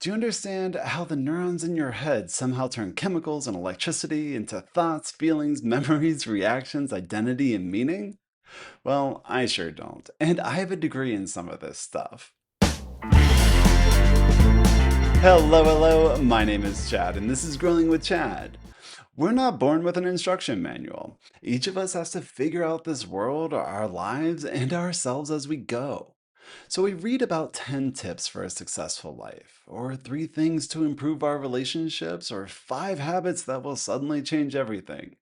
Do you understand how the neurons in your head somehow turn chemicals and electricity into thoughts, feelings, memories, reactions, identity, and meaning? Well, I sure don't. And I have a degree in some of this stuff. Hello, hello. My name is Chad, and this is Growing with Chad. We're not born with an instruction manual. Each of us has to figure out this world, our lives, and ourselves as we go. So we read about 10 tips for a successful life, or 3 things to improve our relationships, or 5 habits that will suddenly change everything.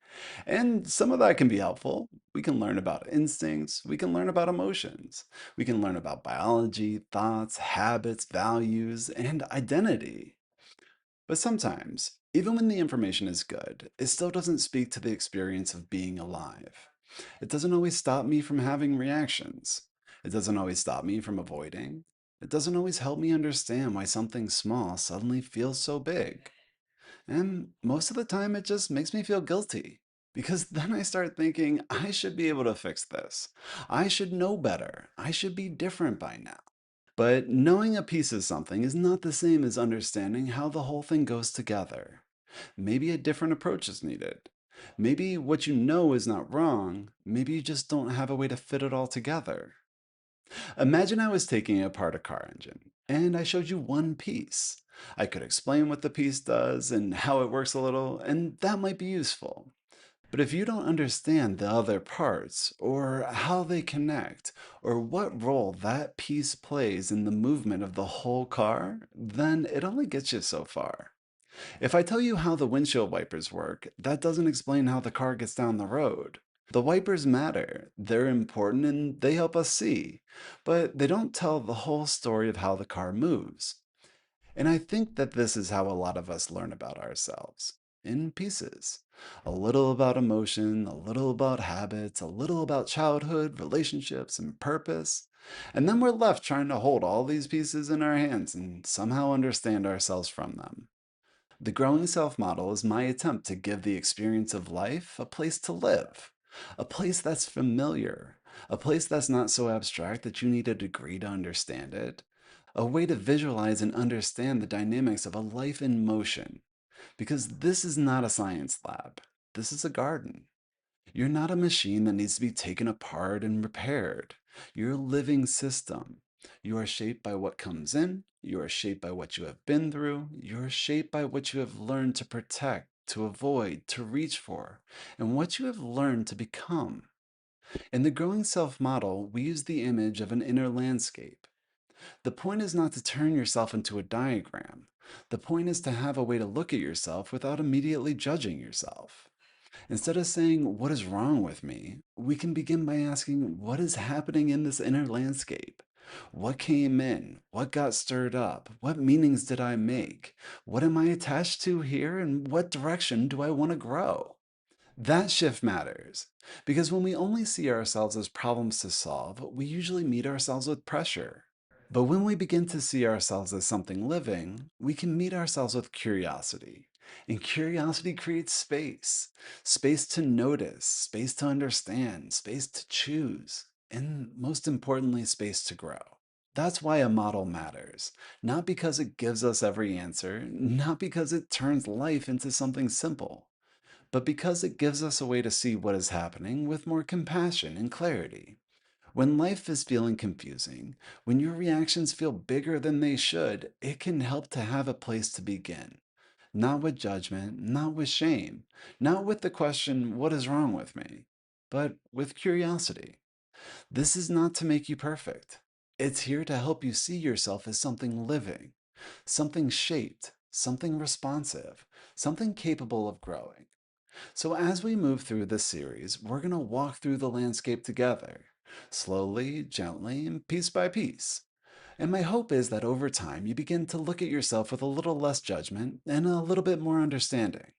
And some of that can be helpful. We can learn about instincts, we can learn about emotions, we can learn about biology, thoughts, habits, values, and identity. But sometimes, even when the information is good, it still doesn't speak to the experience of being alive. It doesn't always stop me from having reactions. It doesn't always stop me from avoiding. It doesn't always help me understand why something small suddenly feels so big. And most of the time, it just makes me feel guilty. Because then I start thinking, I should be able to fix this. I should know better. I should be different by now. But knowing a piece of something is not the same as understanding how the whole thing goes together. Maybe a different approach is needed. Maybe what you know is not wrong, maybe you just don't have a way to fit it all together. Imagine I was taking apart a car engine, and I showed you one piece. I could explain what the piece does and how it works a little, and that might be useful. But if you don't understand the other parts, or how they connect, or what role that piece plays in the movement of the whole car, then it only gets you so far. If I tell you how the windshield wipers work, that doesn't explain how the car gets down the road. The wipers matter, they're important, and they help us see, but they don't tell the whole story of how the car moves. And I think that this is how a lot of us learn about ourselves in pieces. A little about emotion, a little about habits, a little about childhood, relationships, and purpose. And then we're left trying to hold all these pieces in our hands and somehow understand ourselves from them. The growing self model is my attempt to give the experience of life a place to live, a place that's familiar, a place that's not so abstract that you need a degree to understand it, a way to visualize and understand the dynamics of a life in motion. Because this is not a science lab, this is a garden. You're not a machine that needs to be taken apart and repaired. You're a living system. You are shaped by what comes in. You are shaped by what you have been through. You are shaped by what you have learned to protect, to avoid, to reach for, and what you have learned to become. In the growing self model, we use the image of an inner landscape. The point is not to turn yourself into a diagram. The point is to have a way to look at yourself without immediately judging yourself. Instead of saying, "What is wrong with me?" we can begin by asking, "What is happening in this inner landscape? What came in? What got stirred up? What meanings did I make? What am I attached to here? And what direction do I want to grow?" That shift matters because when we only see ourselves as problems to solve, we usually meet ourselves with pressure. But when we begin to see ourselves as something living, we can meet ourselves with curiosity. And curiosity creates space space to notice, space to understand, space to choose, and most importantly, space to grow. That's why a model matters. Not because it gives us every answer, not because it turns life into something simple, but because it gives us a way to see what is happening with more compassion and clarity. When life is feeling confusing, when your reactions feel bigger than they should, it can help to have a place to begin. Not with judgment, not with shame, not with the question, "What is wrong with me?" but with curiosity. This is not to make you perfect. It's here to help you see yourself as something living, something shaped, something responsive, something capable of growing. So, as we move through this series, we're going to walk through the landscape together, slowly, gently, and piece by piece. And my hope is that over time, you begin to look at yourself with a little less judgment and a little bit more understanding.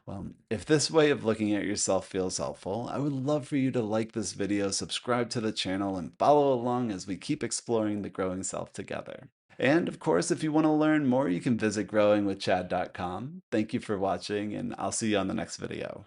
Well, if this way of looking at yourself feels helpful, I would love for you to like this video, subscribe to the channel, and follow along as we keep exploring the growing self together. And of course, if you want to learn more, you can visit growingwithchad.com. Thank you for watching, and I'll see you on the next video.